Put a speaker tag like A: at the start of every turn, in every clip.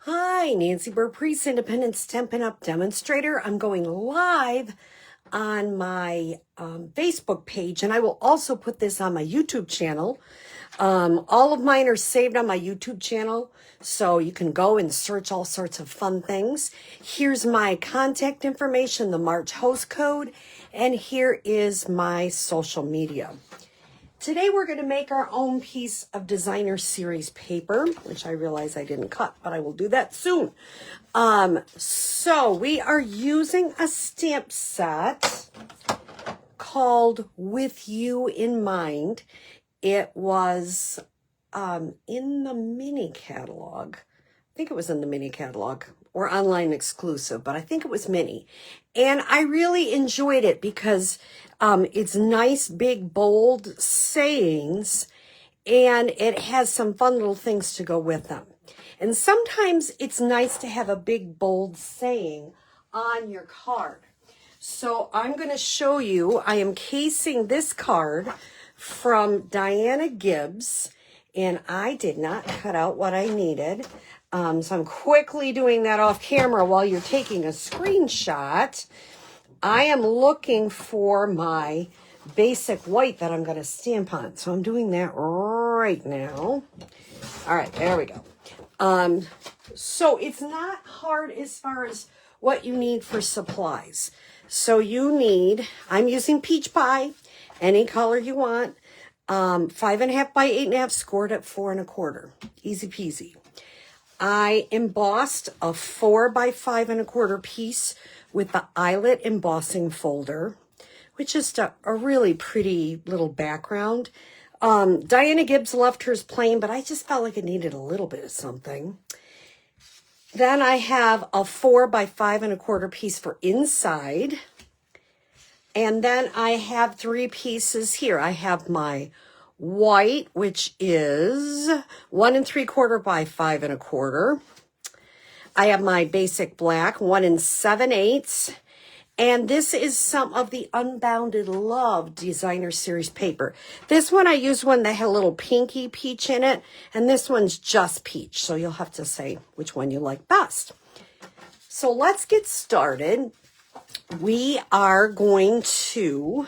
A: Hi, Nancy Burt-Preece, Independent Stampin' Up! Demonstrator. I'm going live on my Facebook page, and I will also put this on my YouTube channel. All of mine are saved on my YouTube channel, so you can go and search all sorts of fun things. Here's my contact information, the March host code, and here is my social media. Today we're going to make our own piece of designer series paper, which I realize I didn't cut, but I will do that soon. So we are using a stamp set called With You in Mind. It was in the mini catalog. I think it was in the mini catalog or online exclusive, but I think it was mini. And I really enjoyed it because it's nice, big, bold sayings, and it has some fun little things to go with them. And sometimes it's nice to have a big, bold saying on your card. So I'm going to show you, I am casing this card from Diana Gibbs, and I did not cut out what I needed. So I'm quickly doing that off camera while you're taking a screenshot. I am looking for my basic white that I'm going to stamp on. So I'm doing that right now. All right, there we go. So it's not hard as far as what you need for supplies. So you need, I'm using peach pie, any color you want, 5.5 by 8.5, scored at 4 1/4. Easy peasy. I embossed a 4 by 5 1/4 piece with the eyelet embossing folder, which is a really pretty little background. Diana Gibbs left hers plain, but I just felt like it needed a little bit of something. Then I have a 4 by 5 1/4 piece for inside. And then I have 3 pieces here. I have my white, which is 1 3/4 by 5 1/4. I have my basic black, 1 7/8. And this is some of the Unbounded Love designer series paper. This one, I used one that had a little pinky peach in it, and this one's just peach. So you'll have to say which one you like best. So let's get started. We are going to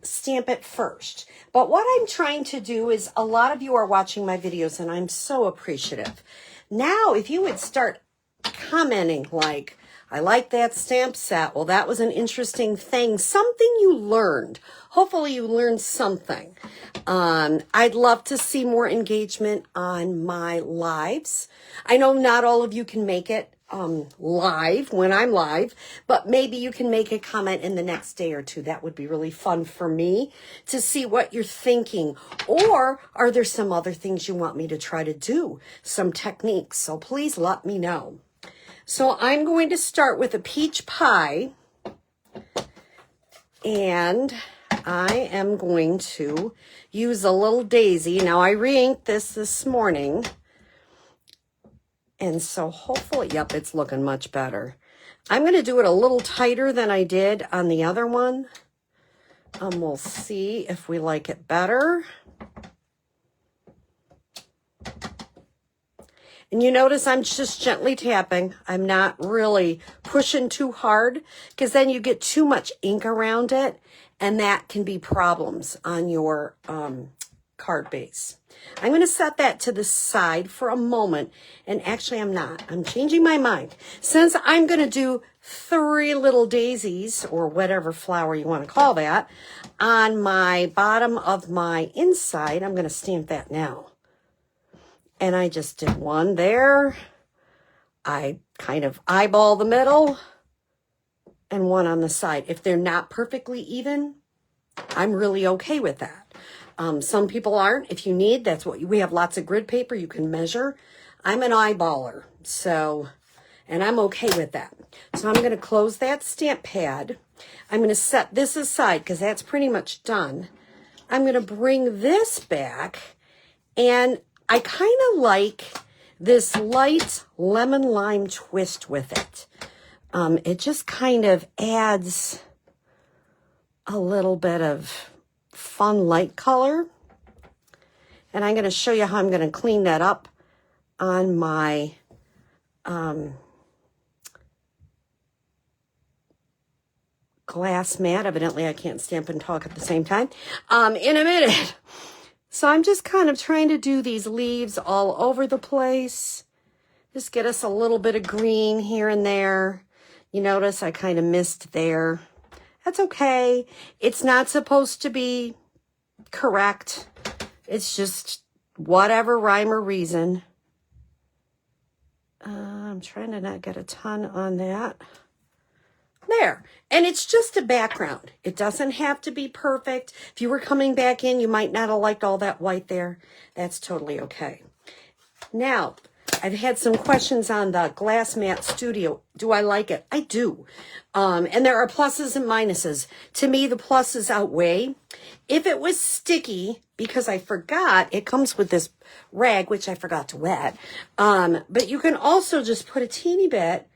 A: stamp it first. But what I'm trying to do is, a lot of you are watching my videos, and I'm so appreciative. Now, if you would start commenting like, I like that stamp set. Well, that was an interesting thing. Something you learned. Hopefully you learned something. I'd love to see more engagement on my lives. I know not all of you can make it live when I'm live, but maybe you can make a comment in the next day or two. That would be really fun for me to see what you're thinking. Or are there some other things you want me to try to do? Some techniques. So please let me know. So I'm going to start with a peach pie, and I am going to use a little daisy. Now I re-inked this morning, and so hopefully, yep, it's looking much better. I'm going to do it a little tighter than I did on the other one. We'll see if we like it better. And you notice I'm just gently tapping. I'm not really pushing too hard, because then you get too much ink around it, and that can be problems on your card base. I'm going to set that to the side for a moment, and actually I'm not. I'm changing my mind. Since I'm going to do 3 little daisies, or whatever flower you want to call that, on my bottom of my inside, I'm going to stamp that now. And I just did 1 there. I kind of eyeball the middle, and 1 on the side. If they're not perfectly even, I'm really okay with that. Some people aren't. If you need, that's what we have. Lots of grid paper you can measure. I'm an eyeballer, so, and I'm okay with that. So I'm going to close that stamp pad. I'm going to set this aside because that's pretty much done. I'm going to bring this back, and I kind of like this light lemon lime twist with it. It just kind of adds a little bit of fun light color. And I'm going to show you how I'm going to clean that up on my glass mat. Evidently, I can't stamp and talk at the same time in a minute. So I'm just kind of trying to do these leaves all over the place. Just get us a little bit of green here and there. You notice I kind of missed there. That's okay. It's not supposed to be correct. It's just whatever rhyme or reason. I'm trying to not get a ton on that. There. And it's just a background. It doesn't have to be perfect. If you were coming back in, you might not have liked all that white there. That's totally okay. Now, I've had some questions on the Glass Mat Studio. Do I like it? I do. And there are pluses and minuses. To me, the pluses outweigh. If it was sticky, because I forgot, it comes with this rag, which I forgot to wet. But you can also just put a teeny bit.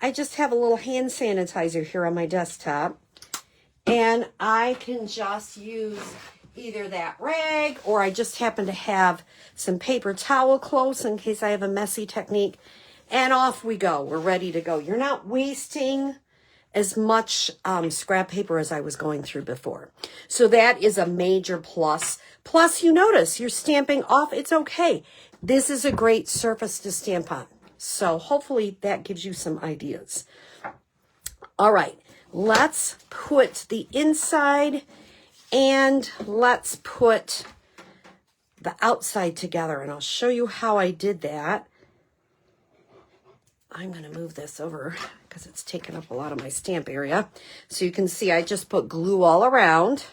A: I just have a little hand sanitizer here on my desktop. And I can just use either that rag, or I just happen to have some paper towel close in case I have a messy technique. And off we go. We're ready to go. You're not wasting as much scrap paper as I was going through before. So that is a major plus. Plus, you notice you're stamping off. It's okay. This is a great surface to stamp on. So hopefully that gives you some ideas. All right, let's put the inside and let's put the outside together. And I'll show you how I did that. I'm going to move this over because it's taken up a lot of my stamp area. So you can see I just put glue all around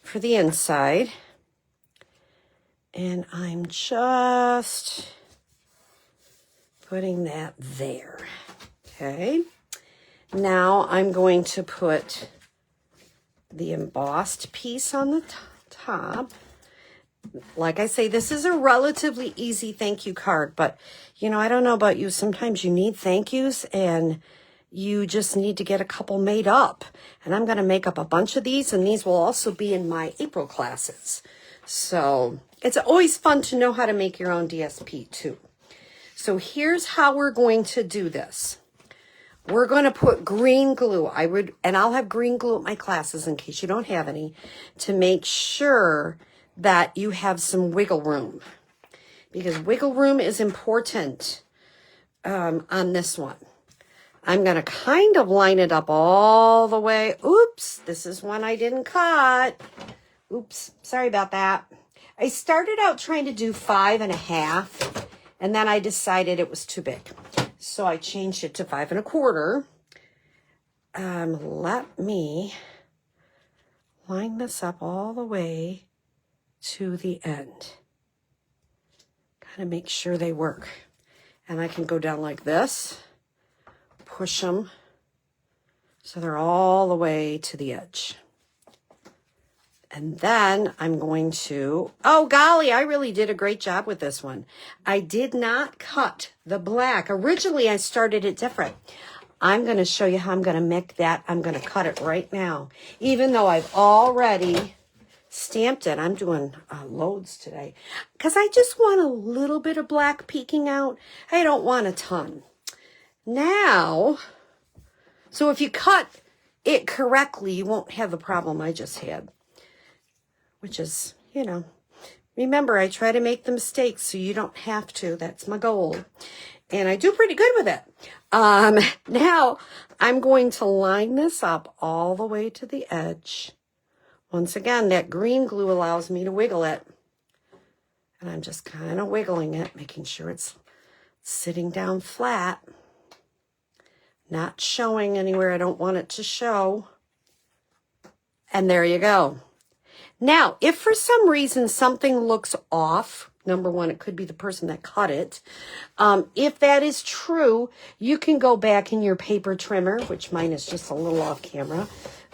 A: for the inside. And I'm just putting that there. Okay. Now I'm going to put the embossed piece on the top. Like I say, this is a relatively easy thank you card, but you know, I don't know about you. Sometimes you need thank yous and you just need to get a couple made up. And I'm going to make up a bunch of these, and these will also be in my April classes. So it's always fun to know how to make your own DSP too. So here's how we're going to do this. We're going to put green glue. I'll have green glue at my classes in case you don't have any, to make sure that you have some wiggle room, because wiggle room is important on this one. I'm going to kind of line it up all the way. Oops, this is one I didn't cut. Oops, sorry about that. I started out trying to do 5.5, and then I decided it was too big. So I changed it to 5.25. Let me line this up all the way to the end. Kind of make sure they work. And I can go down like this, push them so they're all the way to the edge. And then I'm going to, oh golly, I really did a great job with this one. I did not cut the black. Originally, I started it different. I'm going to show you how I'm going to make that. I'm going to cut it right now. Even though I've already stamped it, I'm doing loads today because I just want a little bit of black peeking out. I don't want a ton. Now, so if you cut it correctly, you won't have the problem I just had. Which is, you know, remember, I try to make the mistakes so you don't have to. That's my goal. And I do pretty good with it. Now, I'm going to line this up all the way to the edge. Once again, that green glue allows me to wiggle it. And I'm just kind of wiggling it, making sure it's sitting down flat. Not showing anywhere I don't want it to show. And there you go. Now, if for some reason something looks off, number one, it could be the person that cut it. If that is true, you can go back in your paper trimmer, which mine is just a little off camera,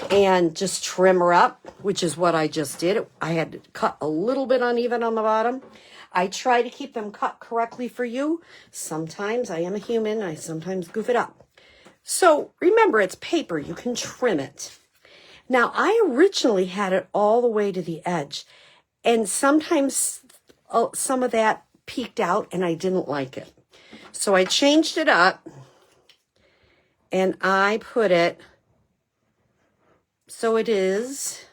A: and just trim her up, which is what I just did. I had to cut a little bit uneven on the bottom. I try to keep them cut correctly for you. Sometimes I am a human. I sometimes goof it up. So remember, it's paper. You can trim it. Now, I originally had it all the way to the edge, and sometimes some of that peeked out and I didn't like it. So I changed it up and I put it so it is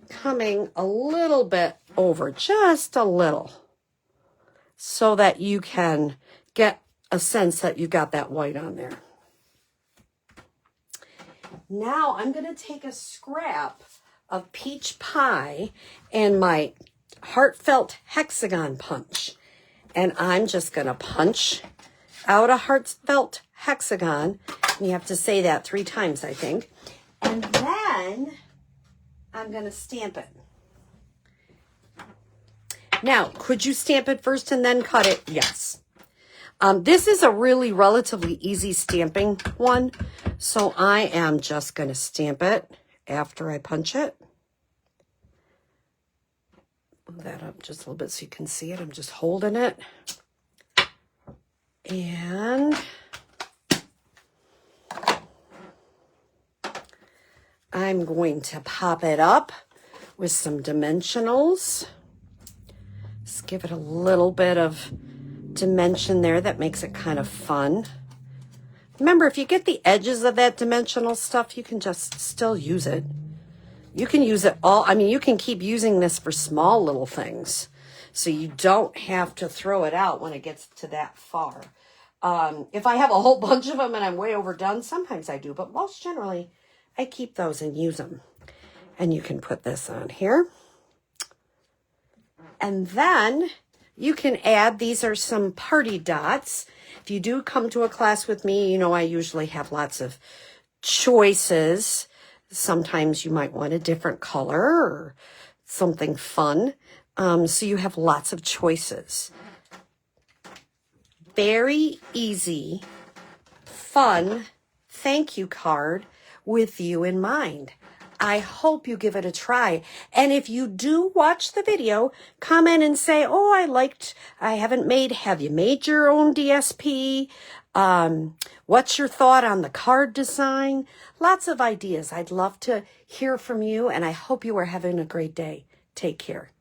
A: coming a little bit over, just a little, so that you can get a sense that you got that white on there. Now I'm going to take a scrap of peach pie and my heartfelt hexagon punch, and I'm just going to punch out a heartfelt hexagon. And you have to say that 3 times, I think. And then I'm going to stamp it. Now, could you stamp it first and then cut it? Yes. This is a really relatively easy stamping one, so I am just going to stamp it after I punch it. Move that up just a little bit so you can see it. I'm just holding it. And I'm going to pop it up with some dimensionals. Just give it a little bit of dimension there. That makes it kind of fun. Remember, if you get the edges of that dimensional stuff, you can just still use it. You can use it all. I mean, you can keep using this for small little things. So you don't have to throw it out when it gets to that far. If I have a whole bunch of them and I'm way overdone, sometimes I do. But most generally, I keep those and use them. And you can put this on here. And then you can add, these are some party dots. If you do come to a class with me, you know I usually have lots of choices. Sometimes you might want a different color or something fun. So you have lots of choices. Very easy, fun thank you card with you in mind. I hope you give it a try. And if you do watch the video, comment and say, oh, have you made your own DSP? What's your thought on the card design? Lots of ideas. I'd love to hear from you, and I hope you are having a great day. Take care.